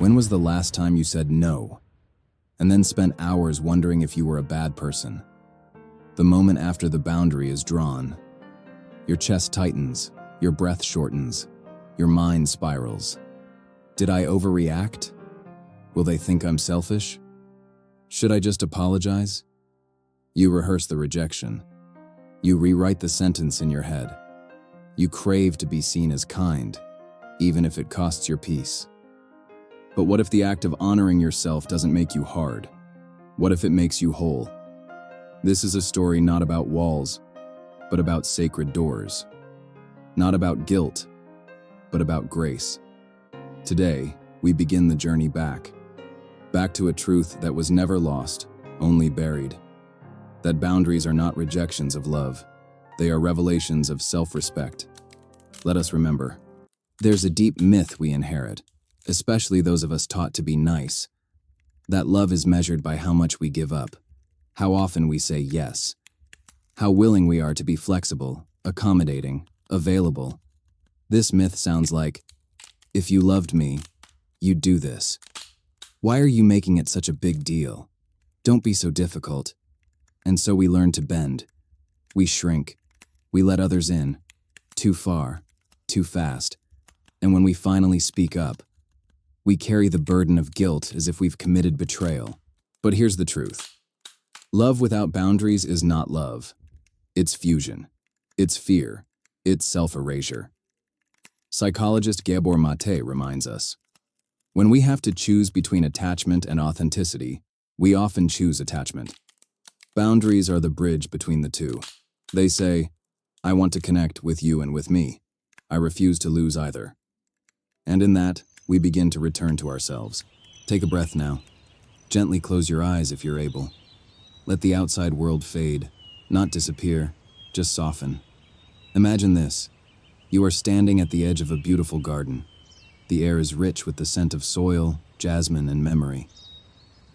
When was the last time you said no, and then spent hours wondering if you were a bad person? The moment after the boundary is drawn, your chest tightens, your breath shortens, your mind spirals. Did I overreact? Will they think I'm selfish? Should I just apologize? You rehearse the rejection. You rewrite the sentence in your head. You crave to be seen as kind, even if it costs your peace. But what if the act of honoring yourself doesn't make you hard? What if it makes you whole? This is a story not about walls, but about sacred doors. Not about guilt, but about grace. Today, we begin the journey back to a truth that was never lost, only buried. That boundaries are not rejections of love. They are revelations of self-respect. Let us remember, there's a deep myth we inherit, especially those of us taught to be nice, that love is measured by how much we give up, how often we say yes, how willing we are to be flexible, accommodating, available. This myth sounds like, if you loved me, you'd do this. Why are you making it such a big deal? Don't be so difficult. And so we learn to bend. We shrink. We let others in. Too far. Too fast. And when we finally speak up, we carry the burden of guilt as if we've committed betrayal. But here's the truth. Love without boundaries is not love. It's fusion. It's fear. It's self-erasure. Psychologist Gabor Mate reminds us, when we have to choose between attachment and authenticity, we often choose attachment. Boundaries are the bridge between the two. They say, I want to connect with you and with me. I refuse to lose either. And in that, we begin to return to ourselves. Take a breath now. Gently close your eyes if you're able. Let the outside world fade, not disappear, just soften. Imagine this. You are standing at the edge of a beautiful garden. The air is rich with the scent of soil, jasmine, and memory.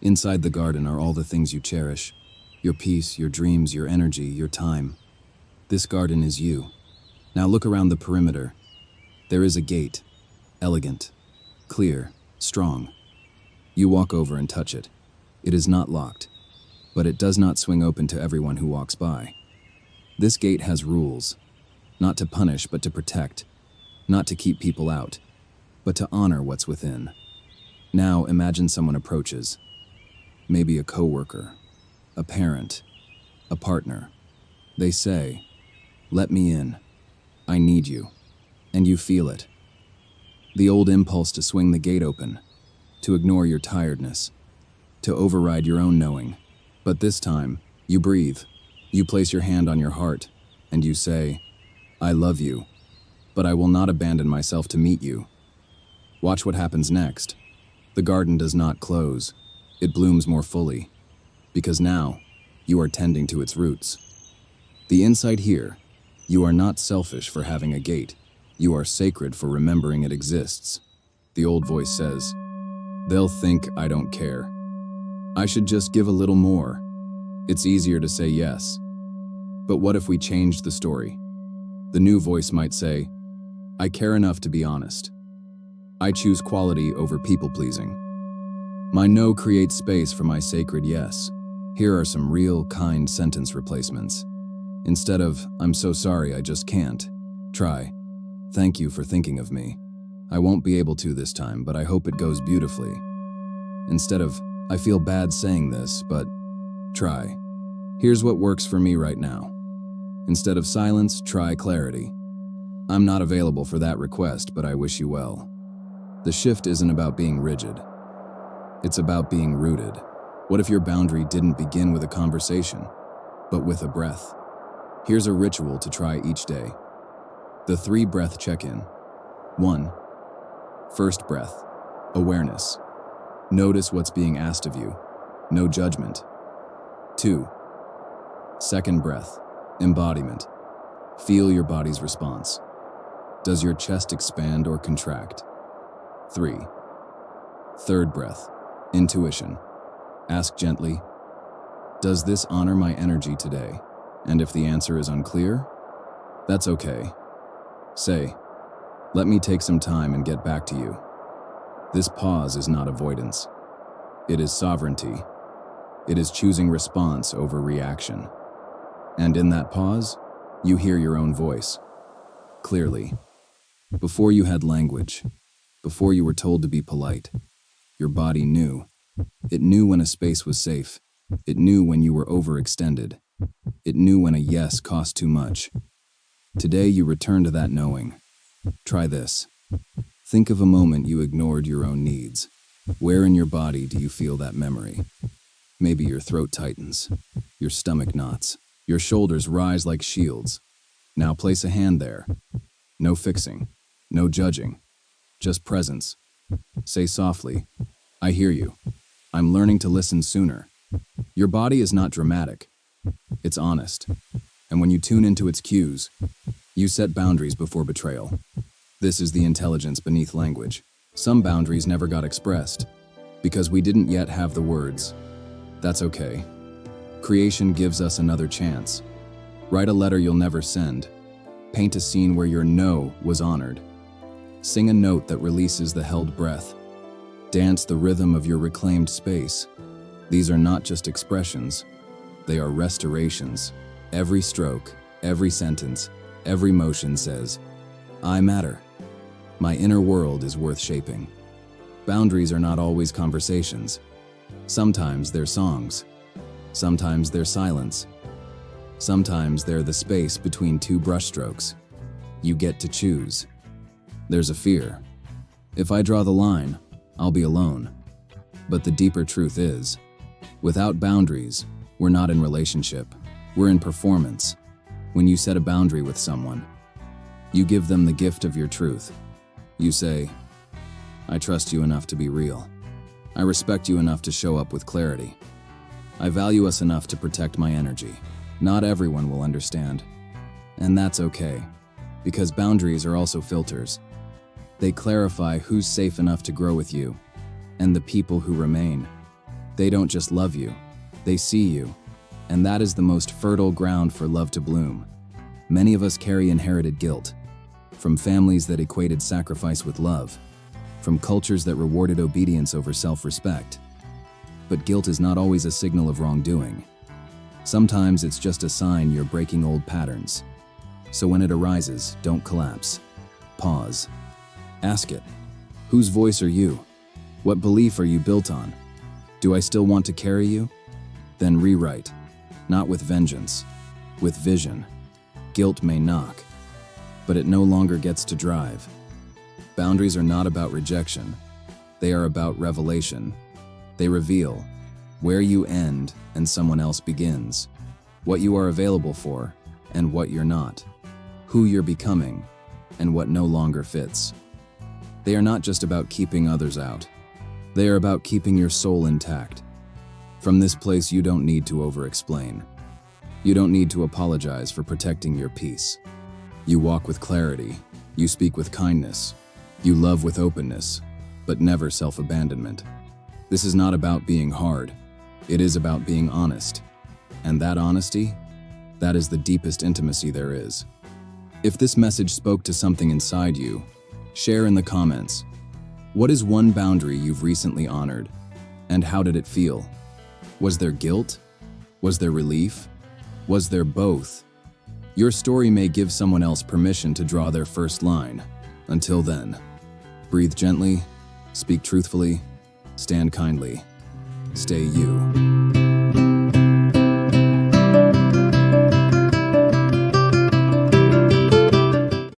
Inside the garden are all the things you cherish. Your peace, your dreams, your energy, your time. This garden is you. Now look around the perimeter. There is a gate. Elegant, clear, strong. You walk over and touch it. It is not locked, but it does not swing open to everyone who walks by. This gate has rules. Not to punish, but to protect. Not to keep people out, but to honor what's within. Now imagine someone approaches. Maybe a coworker, a parent, a partner. They say, let me in. I need you. And you feel it. The old impulse to swing the gate open, to ignore your tiredness, to override your own knowing. But this time, you breathe. You place your hand on your heart, and you say, I love you, but I will not abandon myself to meet you. Watch what happens next. The garden does not close. It blooms more fully, because now you are tending to its roots. The insight here, you are not selfish for having a gate. You are sacred for remembering it exists. The old voice says, they'll think I don't care. I should just give a little more. It's easier to say yes. But what if we changed the story? The new voice might say, I care enough to be honest. I choose quality over people-pleasing. My no creates space for my sacred yes. Here are some real, kind sentence replacements. Instead of, I'm so sorry, I just can't, try, thank you for thinking of me. I won't be able to this time, but I hope it goes beautifully. Instead of, I feel bad saying this, but try, here's what works for me right now. Instead of silence, try clarity. I'm not available for that request, but I wish you well. The shift isn't about being rigid. It's about being rooted. What if your boundary didn't begin with a conversation, but with a breath? Here's a ritual to try each day. The 3-breath check-in. 1. First breath. Awareness. Notice what's being asked of you. No judgment. 2. Second breath. Embodiment. Feel your body's response. Does your chest expand or contract? 3. Third breath. Intuition. Ask gently, does this honor my energy today? And if the answer is unclear, that's okay. Say, let me take some time and get back to you. This pause is not avoidance. It is sovereignty. It is choosing response over reaction. And in that pause, you hear your own voice, clearly. Before you had language, before you were told to be polite, your body knew. It knew when a space was safe. It knew when you were overextended. It knew when a yes cost too much. Today you return to that knowing. Try this. Think of a moment you ignored your own needs. Where in your body do you feel that memory? Maybe your throat tightens, your stomach knots, your shoulders rise like shields. Now place a hand there. No fixing, no judging, just presence. Say softly, I hear you. I'm learning to listen sooner. Your body is not dramatic. It's honest. And when you tune into its cues, you set boundaries before betrayal. This is the intelligence beneath language. Some boundaries never got expressed because we didn't yet have the words. That's okay. Creation gives us another chance. Write a letter you'll never send. Paint a scene where your no was honored. Sing a note that releases the held breath. Dance the rhythm of your reclaimed space. These are not just expressions. They are restorations. Every stroke, every sentence, every motion says, I matter. My inner world is worth shaping. Boundaries are not always conversations. Sometimes they're songs. Sometimes they're silence. Sometimes they're the space between two brushstrokes. You get to choose. There's a fear. If I draw the line, I'll be alone. But the deeper truth is, without boundaries, we're not in relationship. We're in performance. When you set a boundary with someone, you give them the gift of your truth. You say, I trust you enough to be real. I respect you enough to show up with clarity. I value us enough to protect my energy. Not everyone will understand. And that's okay, because boundaries are also filters. They clarify who's safe enough to grow with you, and the people who remain. They don't just love you, they see you. And that is the most fertile ground for love to bloom. Many of us carry inherited guilt, from families that equated sacrifice with love, from cultures that rewarded obedience over self-respect. But guilt is not always a signal of wrongdoing. Sometimes it's just a sign you're breaking old patterns. So when it arises, don't collapse. Pause. Ask it. Whose voice are you? What belief are you built on? Do I still want to carry you? Then rewrite. Not with vengeance, with vision. Guilt may knock, but it no longer gets to drive. Boundaries are not about rejection. They are about revelation. They reveal where you end and someone else begins, what you are available for and what you're not, who you're becoming and what no longer fits. They are not just about keeping others out. They are about keeping your soul intact. From this place, you don't need to over-explain. You don't need to apologize for protecting your peace. You walk with clarity. You speak with kindness. You love with openness, but never self-abandonment. This is not about being hard. It is about being honest. And that honesty, that is the deepest intimacy there is. If this message spoke to something inside you, share in the comments. What is one boundary you've recently honored? And how did it feel? Was there guilt? Was there relief? Was there both? Your story may give someone else permission to draw their first line. Until then, breathe gently, speak truthfully, stand kindly, stay you.